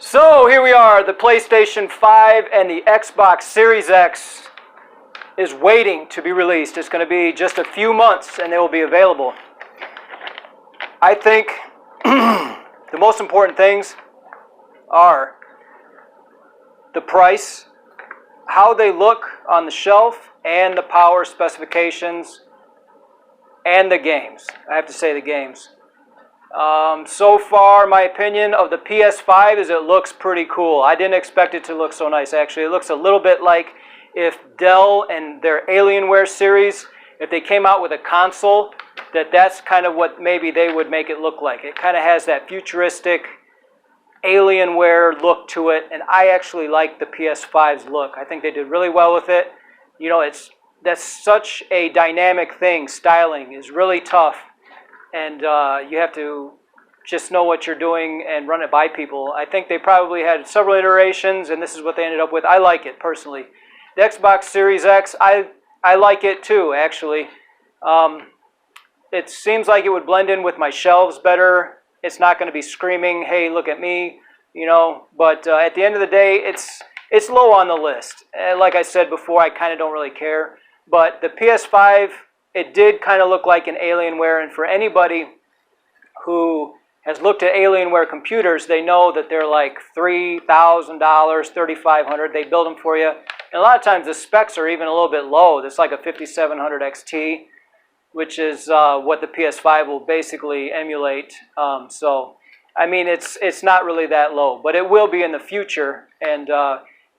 So here we are, the PlayStation 5 and the Xbox Series X is waiting to be released. It's going to be just a few months and they will be available. I think the most important things are the price, how they look on the shelf, and the power specifications, and the games. I have to say the games. So far, my opinion of the PS5 is it looks pretty cool. I didn't expect it to look so nice, actually. It looks a little bit like if Dell and their Alienware series, if they came out with a console, that's kind of what maybe they would make it look like. It kind of has that futuristic Alienware look to it, and I actually like the PS5's look. I think they did really well with it. You know, that's such a dynamic thing. Styling is really tough. And you have to just know what you're doing and run it by people. I think they probably had several iterations, and this is what they ended up with. I like it, personally. The Xbox Series X, I like it too, actually. It seems like it would blend in with my shelves better. It's not going to be screaming, hey, look at me, you know. But at the end of the day, it's low on the list. Like I said before, I kind of don't really care. But the PS5... it did kind of look like an Alienware, and for anybody who has looked at Alienware computers, they know that they're like $3,000, $3,500. They build them for you. And a lot of times the specs are even a little bit low. It's like a 5700 XT, which is what the PS5 will basically emulate. So, I mean, it's not really that low, but it will be in the future. And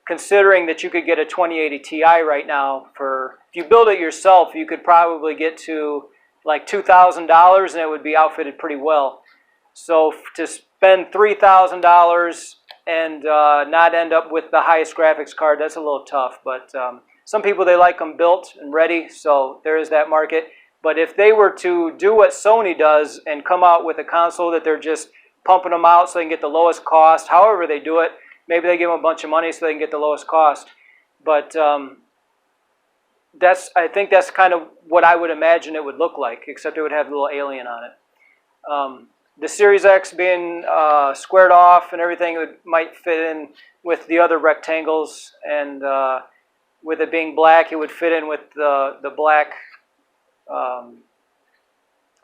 considering that you could get a 2080 Ti right now for... if you build it yourself, you could probably get to like $2,000 and it would be outfitted pretty well. So to spend $3,000 and not end up with the highest graphics card, that's a little tough. But some people, they like them built and ready, so there is that market. But if they were to do what Sony does and come out with a console that they're just pumping them out so they can get the lowest cost, however they do it, maybe they give them a bunch of money so they can get the lowest cost. But... I think that's kind of what I would imagine it would look like, except it would have a little alien on it. The Series X being squared off and everything, might fit in with the other rectangles, and with it being black, it would fit in with the black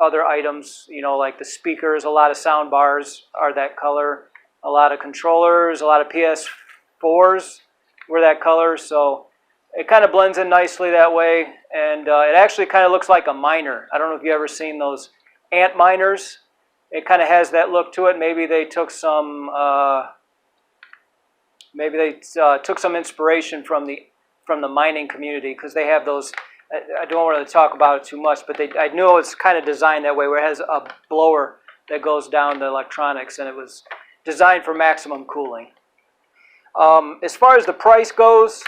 other items, you know, like the speakers. A lot of sound bars are that color. A lot of controllers, a lot of PS4s were that color, so... it kind of blends in nicely that way, and it actually kind of looks like a miner. I don't know if you've ever seen those ant miners. It kind of has that look to it. Maybe they took some, inspiration from the mining community, because they have those. I don't want to talk about it too much, but I know it's kind of designed that way, where it has a blower that goes down the electronics, and it was designed for maximum cooling. As far as the price goes.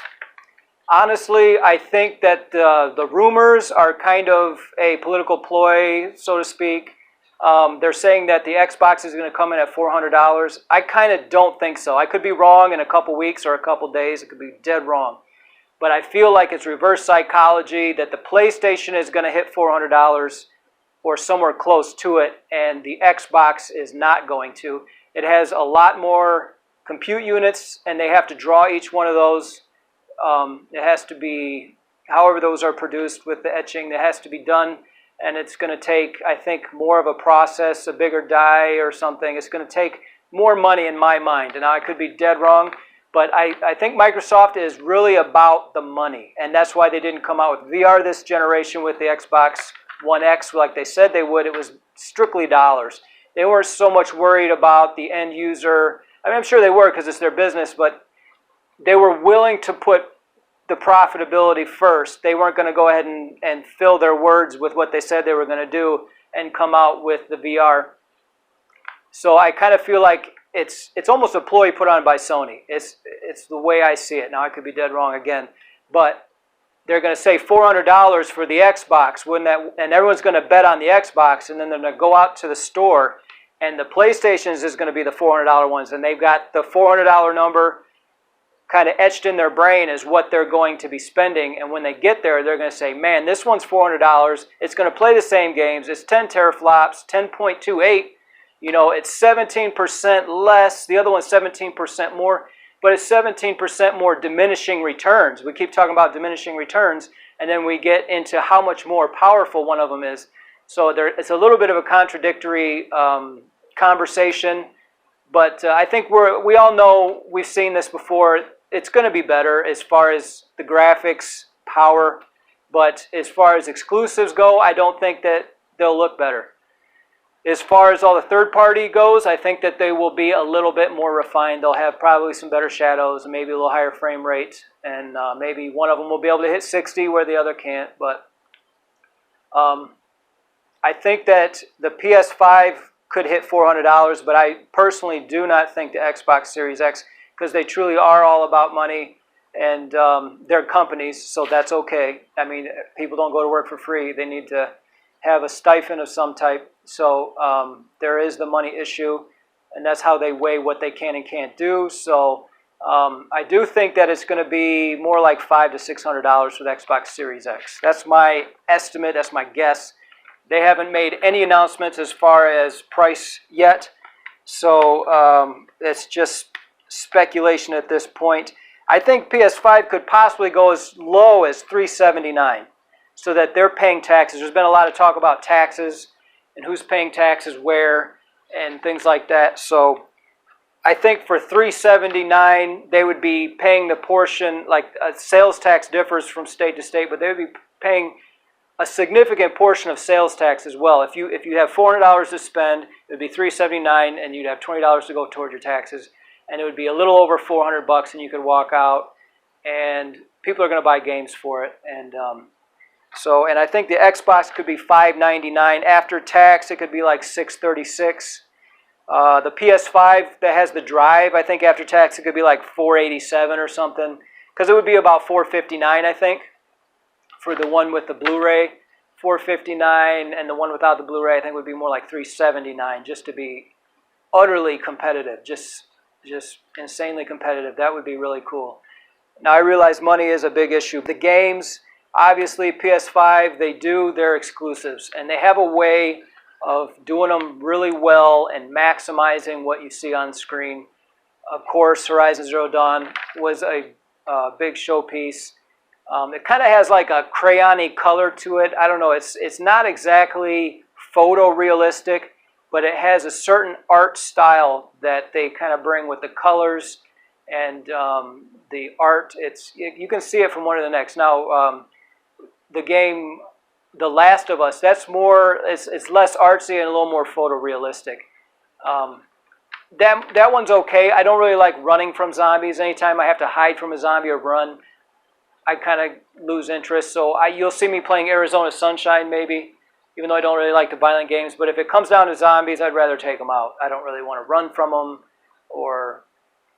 Honestly, I think that the rumors are kind of a political ploy, so to speak. They're saying that the Xbox is going to come in at $400. I kind of don't think so. I could be wrong in a couple weeks or a couple days. It could be dead wrong. But I feel like it's reverse psychology, that the PlayStation is going to hit $400 or somewhere close to it, and the Xbox is not going to. It has a lot more compute units, and they have to draw each one of those. It has to be, however those are produced with the etching, that has to be done, and it's going to take, I think, more of a process, a bigger die or something. It's going to take more money in my mind, and I could be dead wrong, but I think Microsoft is really about the money, and that's why they didn't come out with VR this generation with the Xbox One X like they said they would. It was strictly dollars. They weren't so much worried about the end user. I mean, I'm sure they were because it's their business, but they were willing to put the profitability first. They weren't going to go ahead and fill their words with what they said they were going to do and come out with the VR. So I kind of feel like it's almost a ploy put on by Sony. It's the way I see it. Now, I could be dead wrong again. But they're going to say $400 for the Xbox, and everyone's going to bet on the Xbox, and then they're going to go out to the store, and the PlayStations is going to be the $400 ones, and they've got the $400 number kind of etched in their brain as what they're going to be spending. And when they get there, they're going to say, man, this one's $400. It's going to play the same games. It's 10 teraflops, 10.28. You know, it's 17% less. The other one's 17% more, but it's 17% more diminishing returns. We keep talking about diminishing returns, and then we get into how much more powerful one of them is. So it's a little bit of a contradictory conversation, but I think we all know, we've seen this before. It's going to be better as far as the graphics, power, but as far as exclusives go, I don't think that they'll look better. As far as all the third party goes, I think that they will be a little bit more refined. They'll have probably some better shadows, maybe a little higher frame rate, and maybe one of them will be able to hit 60 where the other can't. But I think that the PS5 could hit $400, but I personally do not think the Xbox Series X, because they truly are all about money, and they're companies, so that's okay. I mean, people don't go to work for free. They need to have a stipend of some type. So there is the money issue, and that's how they weigh what they can and can't do. So I do think that it's going to be more like $500 to $600 for the Xbox Series X. That's my estimate. That's my guess. They haven't made any announcements as far as price yet, so it's just speculation at this point. I think PS5 could possibly go as low as $379, so that they're paying taxes. There's been a lot of talk about taxes and who's paying taxes where and things like that. So I think for $379, they would be paying the portion, like sales tax differs from state to state, but they would be paying a significant portion of sales tax as well. If you have $400 to spend, it would be $379, and you'd have $20 to go toward your taxes, and it would be a little over $400, and you could walk out, and people are going to buy games for it. And and I think the Xbox could be $599 after tax. It could be like $636. The PS5 that has the drive, I think after tax it could be like $487 or something, because it would be about $459, I think, for the one with the Blu-ray. $459, and the one without the Blu-ray I think would be more like $379, just to be utterly competitive, just insanely competitive. That would be really cool. Now I realize money is a big issue. The games, obviously PS5, they do their exclusives, and they have a way of doing them really well and maximizing what you see on screen. Of course, Horizon Zero Dawn was a big showpiece. It kind of has like a crayon-y color to it. I don't know, it's not exactly photorealistic, but it has a certain art style that they kind of bring with the colors and the art. You can see it from one to the next. Now, the game The Last of Us, that's more, it's less artsy and a little more photorealistic. That one's okay. I don't really like running from zombies. Anytime I have to hide from a zombie or run, I kind of lose interest. So you'll see me playing Arizona Sunshine maybe, even though I don't really like the violent games. But if it comes down to zombies, I'd rather take them out. I don't really want to run from them or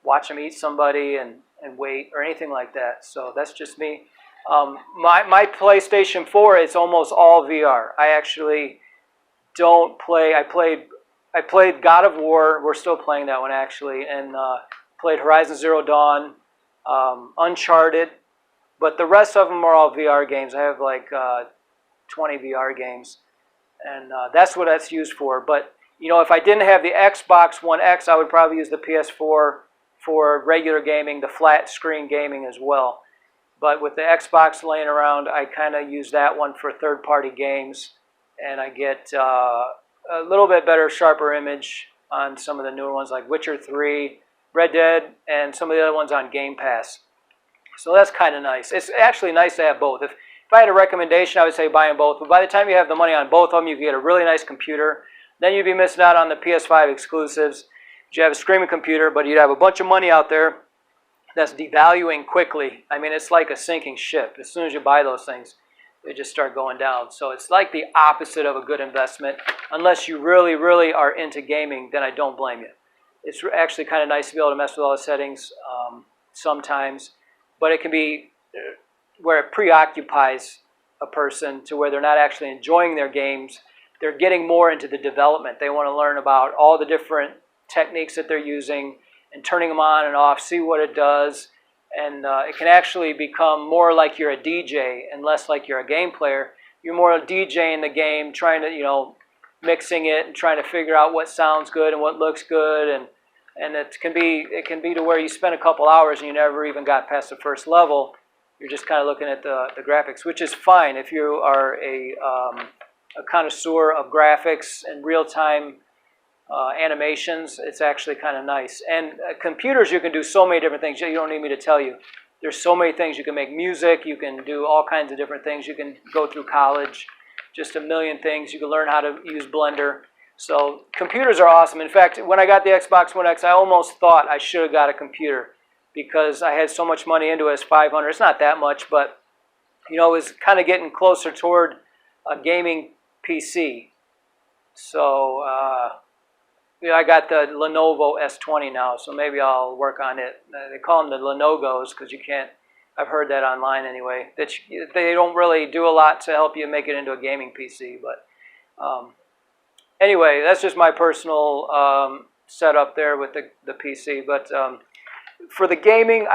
watch them eat somebody and wait or anything like that. So that's just me. My PlayStation 4 is almost all VR. I actually don't play. I played God of War. We're still playing that one actually, and played Horizon Zero Dawn, Uncharted. But the rest of them are all VR games. I have like 20 VR games, and that's what that's used for. But you know, if I didn't have the Xbox One X, I would probably use the PS4 for regular gaming, the flat screen gaming as well. But with the Xbox laying around, I kind of use that one for third-party games, and I get a little bit better, sharper image on some of the newer ones like Witcher 3, Red Dead, and some of the other ones on Game Pass. So that's kind of nice. It's actually nice to have both. If I had a recommendation, I would say buy them both. But by the time you have the money on both of them, you can get a really nice computer. Then you'd be missing out on the PS5 exclusives. You have a streaming computer, but you'd have a bunch of money out there that's devaluing quickly. I mean, it's like a sinking ship. As soon as you buy those things, they just start going down. So it's like the opposite of a good investment. Unless you really, really are into gaming, then I don't blame you. It's actually kind of nice to be able to mess with all the settings sometimes. But it can be where it preoccupies a person to where they're not actually enjoying their games. They're getting more into the development. They want to learn about all the different techniques that they're using and turning them on and off, see what it does. And it can actually become more like you're a DJ and less like you're a game player. You're more a DJ in the game, trying to, you know, mixing it and trying to figure out what sounds good and what looks good, and it can be to where you spend a couple hours and you never even got past the first level. You're just kind of looking at the graphics, which is fine if you are a connoisseur of graphics and real-time animations. It's actually kind of nice. And computers, you can do so many different things. You don't need me to tell you. There's so many things. You can make music. You can do all kinds of different things. You can go through college, just a million things. You can learn how to use Blender. So computers are awesome. In fact, when I got the Xbox One X, I almost thought I should have got a computer because I had so much money into it. As $500. It's not that much, but you know, it was kind of getting closer toward a gaming PC. So yeah, I got the Lenovo S20 now, so maybe I'll work on it. They call them the Lenogos because you can't. I've heard that online anyway. That they don't really do a lot to help you make it into a gaming PC. But anyway, that's just my personal setup there with the PC. But for the gaming,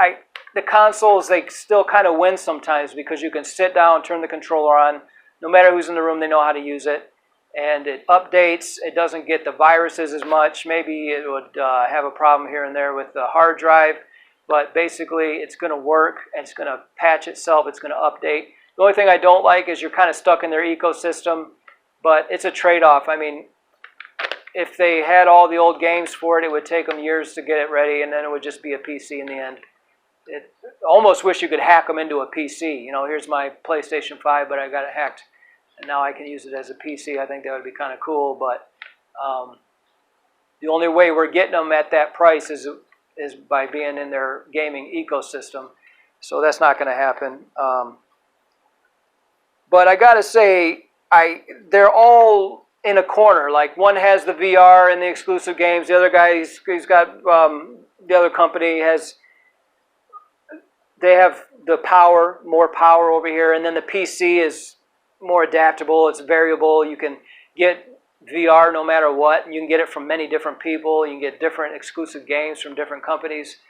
the consoles, they still kind of win sometimes because you can sit down, turn the controller on. No matter who's in the room, they know how to use it. And it updates. It doesn't get the viruses as much. Maybe it would have a problem here and there with the hard drive. But basically, it's going to work. And it's going to patch itself. It's going to update. The only thing I don't like is you're kind of stuck in their ecosystem. But it's a trade-off. I mean, if they had all the old games for it, it would take them years to get it ready. And then it would just be a PC in the end. I almost wish you could hack them into a PC. You know, here's my PlayStation 5, but I got it hacked. And now I can use it as a PC. I think that would be kind of cool. But the only way we're getting them at that price is by being in their gaming ecosystem. So that's not going to happen. But I got to say, they're all in a corner. Like one has the VR and the exclusive games. The other guy, he's got the other company has. They have the power, more power over here, and then the PC is more adaptable. It's variable. You can get VR no matter what, and you can get it from many different people. You can get different exclusive games from different companies.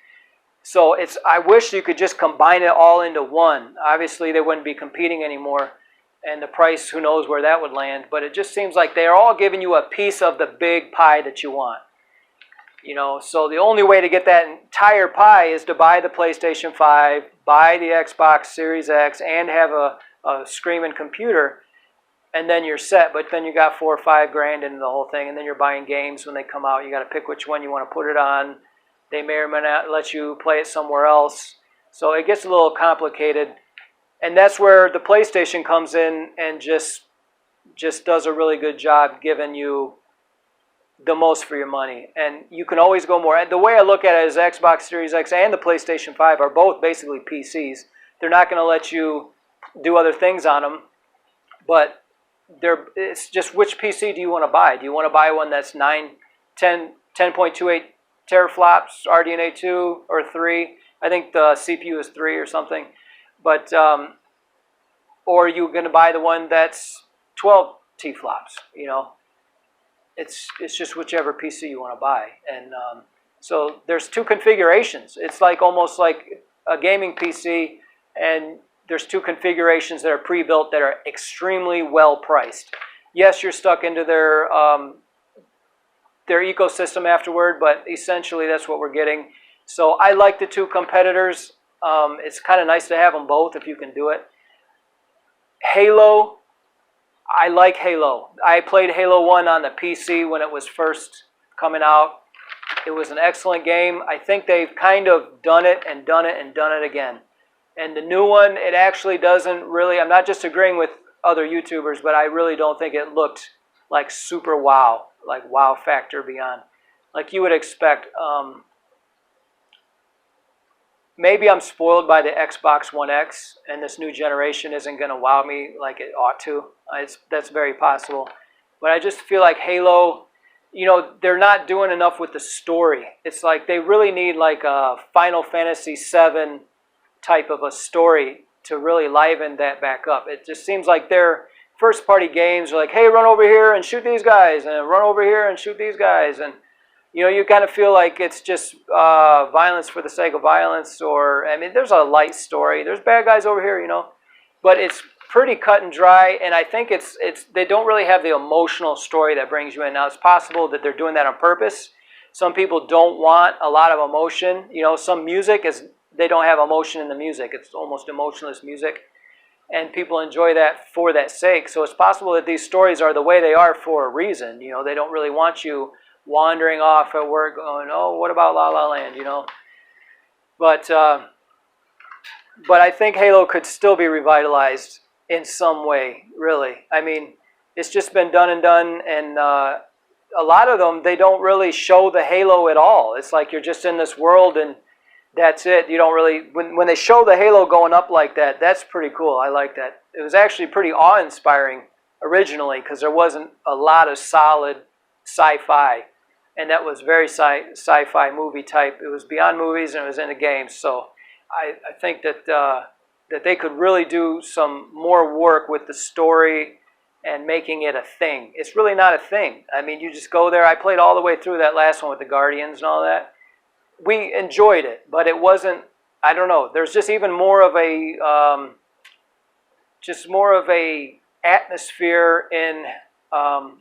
So I wish you could just combine it all into one. Obviously, they wouldn't be competing anymore, and the price, who knows where that would land. But it just seems like they're all giving you a piece of the big pie that you want. You know, so the only way to get that entire pie is to buy the PlayStation 5, buy the Xbox Series X, and have a screaming computer, and then you're set. But then you got $4 or $5 grand into the whole thing, and then you're buying games when they come out. You got to pick which one you want to put it on. They may or may not let you play it somewhere else. So it gets a little complicated, and that's where the PlayStation comes in and just does a really good job giving you the most for your money, and you can always go more. And the way I look at it is Xbox Series X and the PlayStation 5 are both basically PCs. They're not going to let you do other things on them, but it's just which PC do you want to buy? Do you want to buy one that's 10.28 teraflops, RDNA 2 or 3? I think the CPU is 3 or something. But or are you going to buy the one that's 12 T-flops, you know? It's just whichever PC you want to buy. And so there's two configurations. It's like almost like a gaming PC, and there's two configurations that are pre-built that are extremely well priced. Yes, you're stuck into their ecosystem afterward, but essentially that's what we're getting. So I like the two competitors. It's kind of nice to have them both if you can do it. Halo. I like Halo. I played Halo 1 on the PC when it was first coming out. It was an excellent game. I think they've kind of done it and done it and done it again. And the new one, it actually doesn't really, I'm not just agreeing with other YouTubers, but I really don't think it looked like super wow, like wow factor beyond. Like you would expect. Maybe I'm spoiled by the Xbox One X, and this new generation isn't going to wow me like it ought to. That's very possible. But I just feel like Halo, you know, they're not doing enough with the story. It's like they really need like a Final Fantasy VII type of a story to really liven that back up. It just seems like their first-party games are like, hey, run over here and shoot these guys, and run over here and shoot these guys, and you know, you kind of feel like it's just violence for the sake of violence, or, I mean, there's a light story. There's bad guys over here, you know. But pretty cut and dry, and I think they don't really have the emotional story that brings you in. Now, it's possible that they're doing that on purpose. Some people don't want a lot of emotion. You know, some music they don't have emotion in the music. It's almost emotionless music, and people enjoy that for that sake. So it's possible that these stories are the way they are for a reason. You know, they don't really want you wandering off at work going, oh, what about La La Land, you know? But I think Halo could still be revitalized in some way, really. I mean, it's just been done, and a lot of them, they don't really show the Halo at all. It's like you're just in this world and that's it. You don't really, when they show the Halo going up like that, that's pretty cool. I like that. It was actually pretty awe-inspiring originally because there wasn't a lot of solid sci-fi. And that was very sci-fi movie type. It was beyond movies and it was in the games. So I think that that they could really do some more work with the story and making it a thing. It's really not a thing. I mean, you just go there. I played all the way through that last one with the Guardians and all that. We enjoyed it, but it wasn't, I don't know. There's just even more of a, atmosphere in, what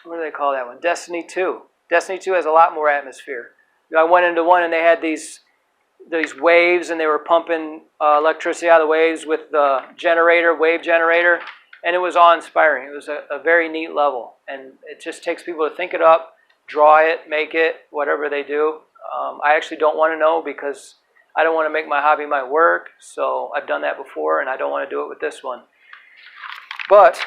do they call that one? Destiny 2. Destiny 2 has a lot more atmosphere. You know, I went into one and they had these waves and they were pumping electricity out of the waves with the wave generator, and it was awe-inspiring. It was a very neat level, and it just takes people to think it up, draw it, make it, whatever they do. I actually don't want to know because I don't want to make my hobby my work, so I've done that before, and I don't want to do it with this one. But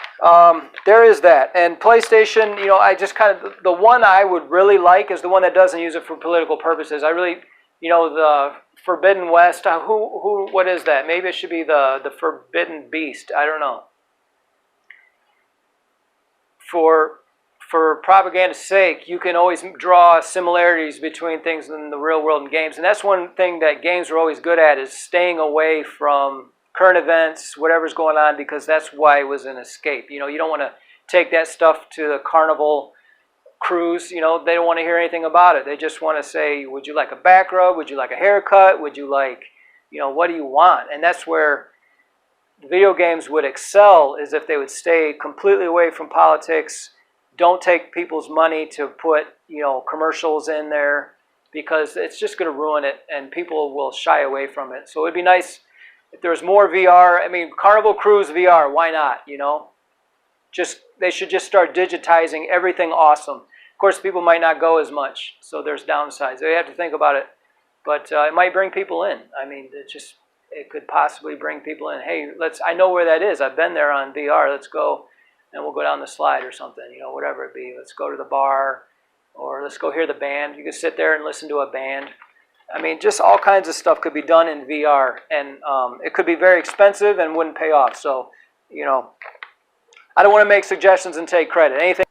there is that. And PlayStation, you know, I just kind of, the one I would really like is the one that doesn't use it for political purposes. I really, you know, the Forbidden West, what is that? Maybe it should be the Forbidden Beast. I don't know. For propaganda's sake, you can always draw similarities between things in the real world and games. And that's one thing that games are always good at, is staying away from current events, whatever's going on, because that's why it was an escape. You know, you don't want to take that stuff to the Carnival cruise. You know, they don't want to hear anything about it. They just want to say, would you like a back rub? Would you like a haircut? Would you like, you know, what do you want? And that's where video games would excel, is if they would stay completely away from politics. Don't take people's money to put, you know, commercials in there, because it's just going to ruin it and people will shy away from it. So it'd be nice if there was more VR. I mean, Carnival Cruise VR, why not, you know? They should just start digitizing everything awesome. Of course, people might not go as much, so there's downsides. They have to think about it. But it might bring people in. I mean, it could possibly bring people in. Hey, I know where that is. I've been there on VR. Let's go, and we'll go down the slide or something, you know, whatever it be. Let's go to the bar, or let's go hear the band. You can sit there and listen to a band. I mean, just all kinds of stuff could be done in VR, and it could be very expensive and wouldn't pay off. So, you know, I don't want to make suggestions and take credit. Anything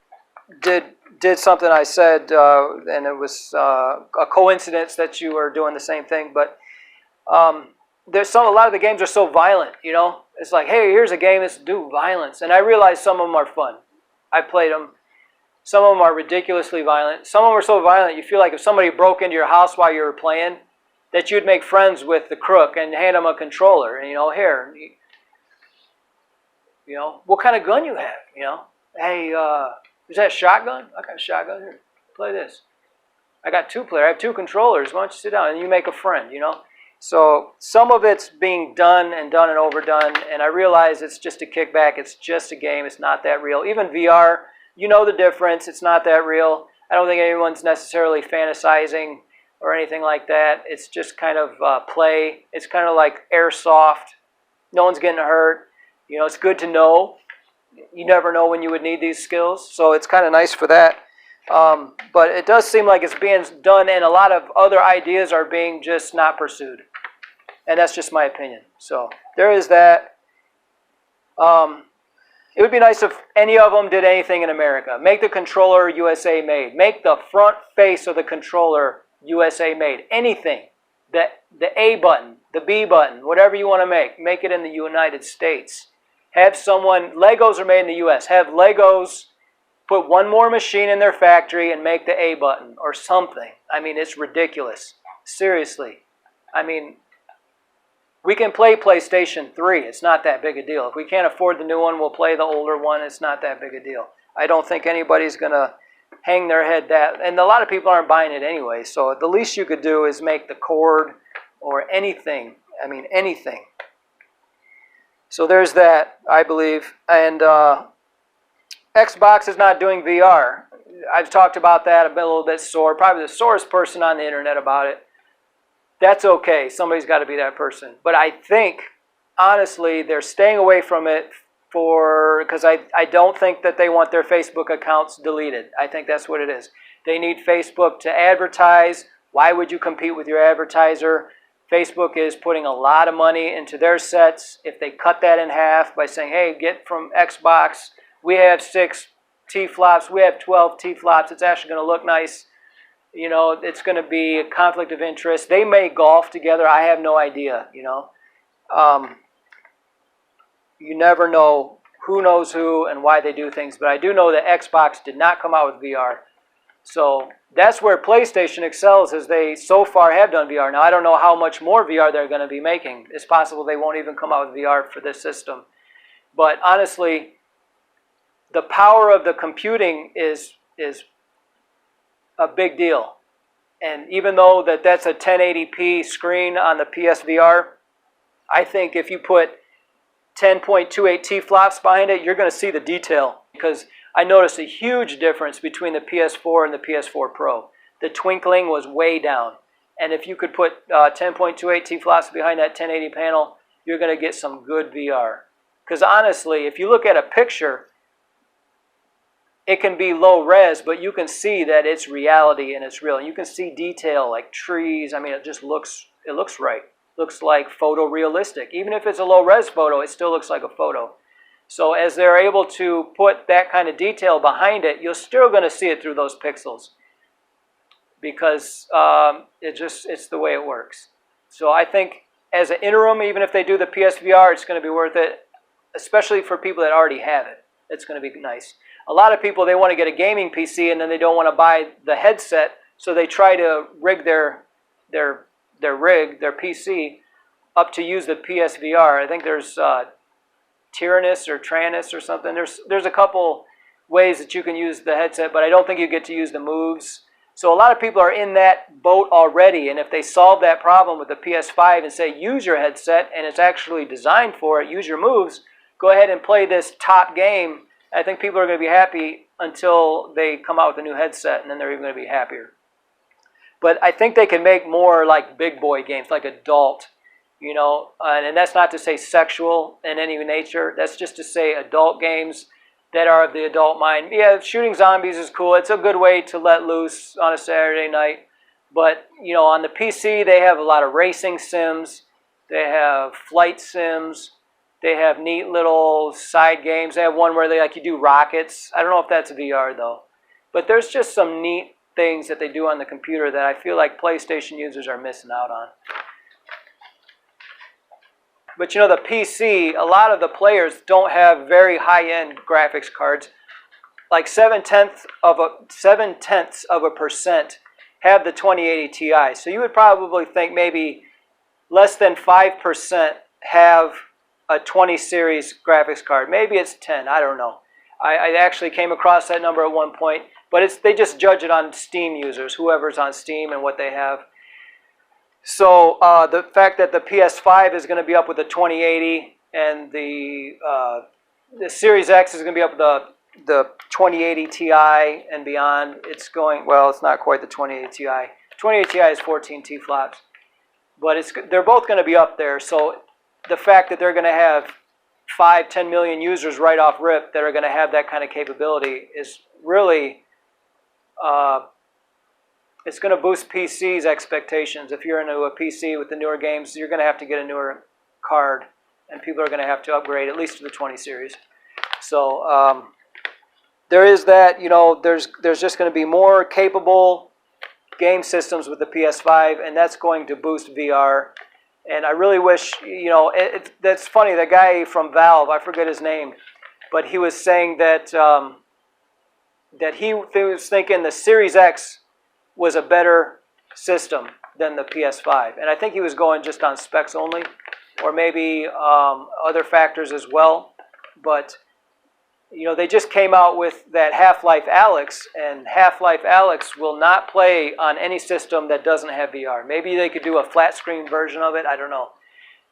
did something I said, and it was a coincidence that you are doing the same thing. But a lot of the games are so violent, you know. It's like, hey, here's a game that's do violence, and I realize some of them are fun. I played them. Some of them are ridiculously violent. Some of them are so violent you feel like if somebody broke into your house while you were playing, that you'd make friends with the crook and hand him a controller. And, you know, here, you know, what kind of gun you have, you know? Hey, is that a shotgun? I got a shotgun here. Play this. I got two-player. I have two controllers. Why don't you sit down and you make a friend, you know? So some of it's being done and overdone, and I realize it's just a kickback. It's just a game. It's not that real. Even VR, you know the difference. It's not that real. I don't think anyone's necessarily fantasizing or anything like that. It's just kind of play. It's kind of like airsoft. No one's getting hurt. You know, it's good to know. You never know when you would need these skills, so it's kind of nice for that. But it does seem like it's being done, and a lot of other ideas are being just not pursued. And that's just my opinion. So there is that. It would be nice if any of them did anything in America. Make the controller USA made. Make the front face of the controller USA made. Anything. The A button, the B button, whatever you want to make it in the United States. Have Legos are made in the US. Have Legos put one more machine in their factory and make the A button or something. I mean, it's ridiculous. Seriously. I mean, We can play PlayStation 3. It's not that big a deal. If we can't afford the new one, we'll play the older one. It's not that big a deal. I don't think anybody's going to hang their head that. And a lot of people aren't buying it anyway. So the least you could do is make the cord or anything. I mean, anything. So there's that, I believe. And Xbox is not doing VR. I've talked about that. I've been a little bit sore. Probably the sorest person on the internet about it. That's okay. Somebody's got to be that person. But I think, honestly, they're staying away from it because I don't think that they want their Facebook accounts deleted. I think that's what it is. They need Facebook to advertise. Why would you compete with your advertiser? Facebook is putting a lot of money into their sets. If they cut that in half by saying, hey, get from Xbox, we have 6 T-flops, we have 12 T-flops, it's actually going to look nice. You know, it's going to be a conflict of interest. They may golf together. I have no idea, you know. You never know who knows who and why they do things. But I do know that Xbox did not come out with VR. So that's where PlayStation excels, as they so far have done VR. Now, I don't know how much more VR they're going to be making. It's possible they won't even come out with VR for this system. But honestly, the power of the computing is a big deal. And even though that's a 1080p screen on the PSVR, I think if you put 10.28 T-flops behind it, you're going to see the detail. Because I noticed a huge difference between the PS4 and the PS4 Pro. The twinkling was way down. And if you could put 10.28 T-flops behind that 1080 panel, you're going to get some good VR. Because honestly, if you look at a picture, it can be low res, but you can see that it's reality and it's real. And you can see detail like trees. I mean, it looks right. Looks like photorealistic. Even if it's a low res photo, it still looks like a photo. So as they're able to put that kind of detail behind it, you're still going to see it through those pixels. Because it's the way it works. So I think as an interim, even if they do the PSVR, it's going to be worth it, especially for people that already have it. It's going to be nice. A lot of people, they want to get a gaming PC and then they don't want to buy the headset, so they try to rig their PC up to use the PSVR. I think there's Tyrannus or Tranus or something. There's a couple ways that you can use the headset, but I don't think you get to use the moves. So a lot of people are in that boat already, and if they solve that problem with the PS5 and say, use your headset, and it's actually designed for it, use your moves, go ahead and play this top game, I think people are going to be happy until they come out with a new headset, and then they're even going to be happier. But I think they can make more like big boy games, like adult, you know, and that's not to say sexual in any nature. That's just to say adult games that are of the adult mind. Yeah, shooting zombies is cool. It's a good way to let loose on a Saturday night. But, you know, on the PC, they have a lot of racing sims. They have flight sims. They have neat little side games. They have one where you do rockets. I don't know if that's VR, though. But there's just some neat things that they do on the computer that I feel like PlayStation users are missing out on. But you know, the PC, a lot of the players don't have very high-end graphics cards. Like 7/10 of a percent have the 2080 Ti. So you would probably think maybe less than 5% have a 20 series graphics card. Maybe it's 10, I don't know. I actually came across that number at one point, but they just judge it on Steam users, whoever's on Steam and what they have. So the fact that the PS5 is going to be up with the 2080 and the Series X is going to be up with the 2080 Ti and beyond, it's going, well, it's not quite the 2080 Ti. 2080 Ti is 14 T-flops, but they're both going to be up there. So the fact that they're going to have 5-10 million users right off rip that are going to have that kind of capability is really, it's going to boost PC's expectations. If you're into a PC with the newer games, you're going to have to get a newer card, and people are going to have to upgrade at least to the 20 series. So there is that. You know, there's just going to be more capable game systems with the PS5, and that's going to boost VR. And I really wish, you know, that's funny. That guy from Valve, I forget his name, but he was saying that that he was thinking the Series X was a better system than the PS5. And I think he was going just on specs only. or maybe other factors as well. But they just came out with that Half-Life Alyx, and Half-Life Alyx will not play on any system that doesn't have VR. Maybe they could do a flat screen version of it. I don't know.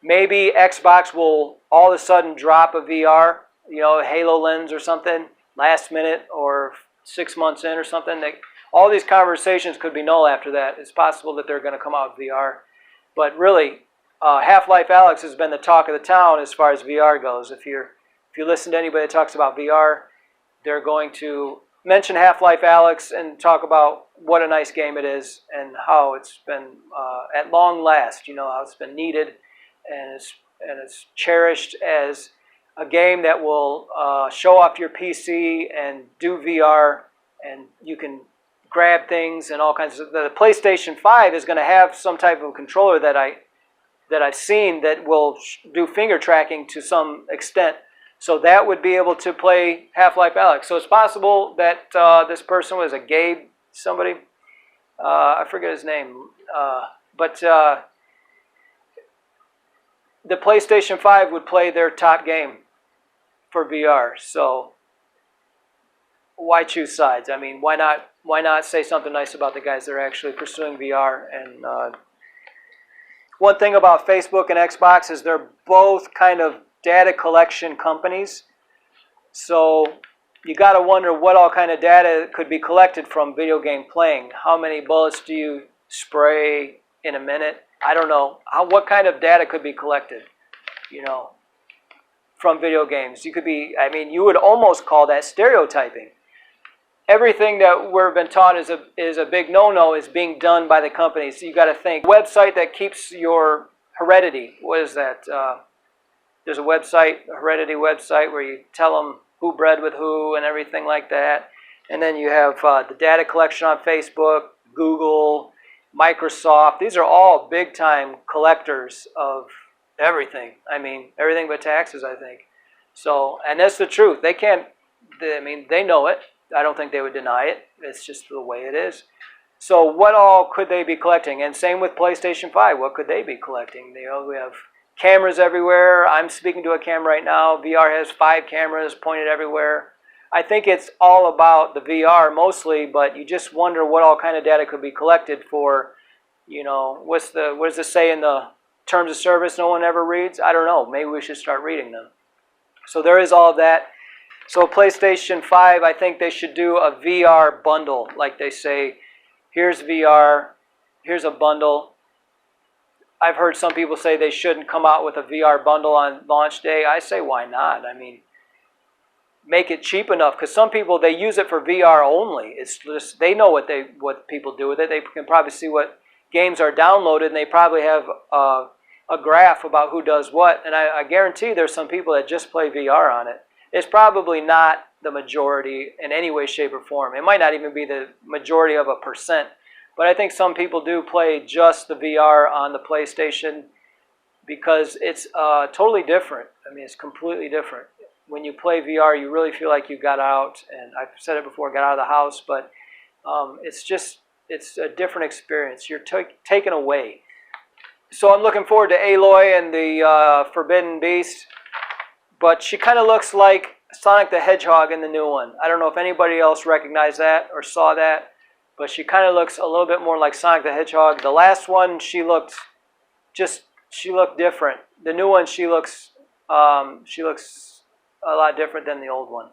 Maybe Xbox will all of a sudden drop a VR, Halo lens or something, last minute or 6 months in or something. All these conversations could be null after that. It's possible that they're going to come out with VR. But really, Half-Life Alyx has been the talk of the town as far as VR goes. If you listen to anybody that talks about VR, they're going to mention Half-Life Alyx and talk about what a nice game it is and how it's been, at long last, how it's been needed and it's cherished as a game that will show off your PC and do VR, and you can grab things and all kinds of. The PlayStation 5 is going to have some type of controller that I've seen that will do finger tracking to some extent. So that would be able to play Half-Life Alyx. So it's possible that this person was a Gabe somebody. I forget his name. But the PlayStation 5 would play their top game for VR. So why choose sides? I mean, why not say something nice about the guys that are actually pursuing VR? And one thing about Facebook and Xbox is they're both kind of data collection companies. So you got to wonder what all kind of data could be collected from video game playing. How many bullets do you spray in a minute? I don't know. What kind of data could be collected, from video games? You would almost call that stereotyping. Everything that we've been taught is a big no-no is being done by the companies. So you got to think. Website that keeps your heredity. What is that? There's a website, a heredity website, where you tell them who bred with who and everything like that. And then you have the data collection on Facebook, Google, Microsoft. These are all big-time collectors of everything. I mean, everything but taxes, I think. So, and that's the truth. They know it. I don't think they would deny it. It's just the way it is. So what all could they be collecting? And same with PlayStation 5. What could they be collecting? We have cameras everywhere. I'm speaking to a camera right now. VR has 5 cameras pointed everywhere. I think it's all about the VR mostly, but you just wonder what all kind of data could be collected for, what does it say in the terms of service no one ever reads? I don't know. Maybe we should start reading them. So there is all of that. So PlayStation 5, I think they should do a VR bundle. Like they say, here's VR, here's a bundle. I've heard some people say they shouldn't come out with a VR bundle on launch day. I say, why not? I mean, make it cheap enough, because some people, they use it for VR only. It's just, they know what people do with it. They can probably see what games are downloaded, and they probably have a graph about who does what. And I guarantee there's some people that just play VR on it. It's probably not the majority in any way, shape, or form. It might not even be the majority of a percent. But I think some people do play just the VR on the PlayStation because it's totally different. I mean, it's completely different. When you play VR, you really feel like you got out, and I've said it before, got out of the house, but it's a different experience. You're taken away. So I'm looking forward to Aloy and the Forbidden Beast, but she kind of looks like Sonic the Hedgehog in the new one. I don't know if anybody else recognized that or saw that, but she kind of looks a little bit more like Sonic the Hedgehog. The last one, she looked different. The new one, she looks a lot different than the old one.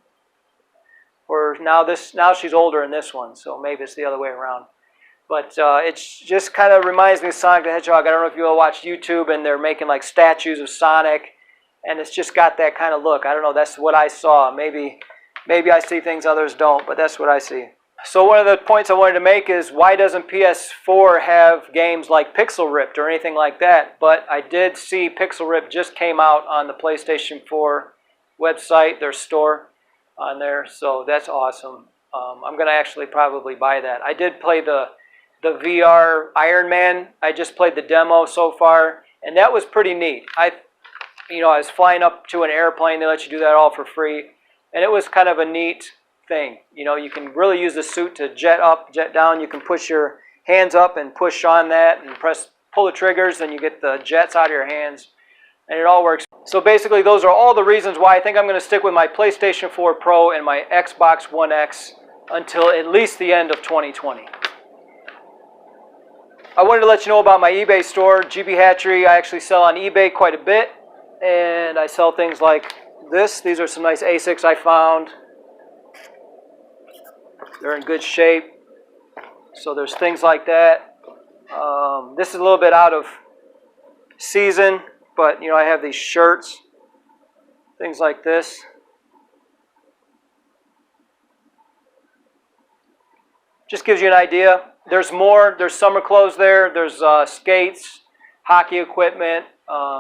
Or now she's older in this one, so maybe it's the other way around. But it just kind of reminds me of Sonic the Hedgehog. I don't know if you all watch YouTube and they're making like statues of Sonic, and it's just got that kind of look. I don't know. That's what I saw. Maybe I see things others don't, but that's what I see. So one of the points I wanted to make is, why doesn't PS4 have games like Pixel Ripped or anything like that? But I did see Pixel Ripped just came out on the PlayStation 4 website, their store on there, so that's awesome. I'm going to actually probably buy that. I did play the VR Iron Man. I just played the demo so far, and that was pretty neat. I was flying up to an airplane. They let you do that all for free, and it was kind of a neat thing. You can really use the suit to jet up, jet down. You can push your hands up and push on that and pull the triggers, and you get the jets out of your hands. and it all works. So basically those are all the reasons why I think I'm going to stick with my PlayStation 4 Pro and my Xbox One X until at least the end of 2020. I wanted to let you know about my eBay store, GB Hatchery. I actually sell on eBay quite a bit, and I sell things like this. These are some nice ASICs I found. They're in good shape. So there's things like that. This is a little bit out of season, but you know, I have these shirts, things like this. Just gives you an idea. There's more. There's summer clothes there. There's skates, hockey equipment,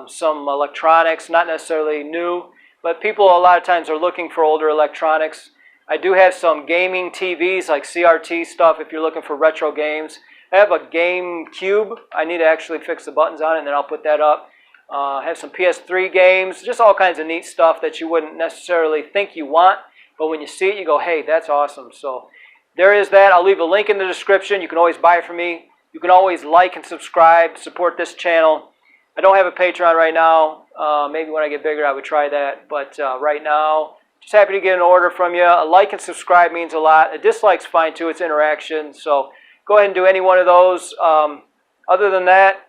some electronics, not necessarily new, but people a lot of times are looking for older electronics. I do have some gaming TVs, like CRT stuff, if you're looking for retro games. I have a Game Cube. I need to actually fix the buttons on it, and then I'll put that up. I have some PS3 games, just all kinds of neat stuff that you wouldn't necessarily think you want, but when you see it, you go, hey, that's awesome. So there is that. I'll leave a link in the description. You can always buy it from me. You can always like and subscribe, support this channel. I don't have a Patreon right now. Maybe when I get bigger, I would try that, but right now, just happy to get an order from you. A like and subscribe means a lot. A dislike's fine too. It's interaction. So go ahead and do any one of those. Other than that,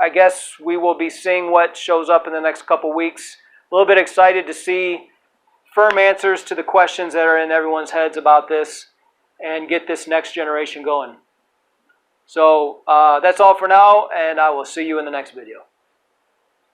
I guess we will be seeing what shows up in the next couple weeks. A little bit excited to see firm answers to the questions that are in everyone's heads about this and get this next generation going. So that's all for now, and I will see you in the next video.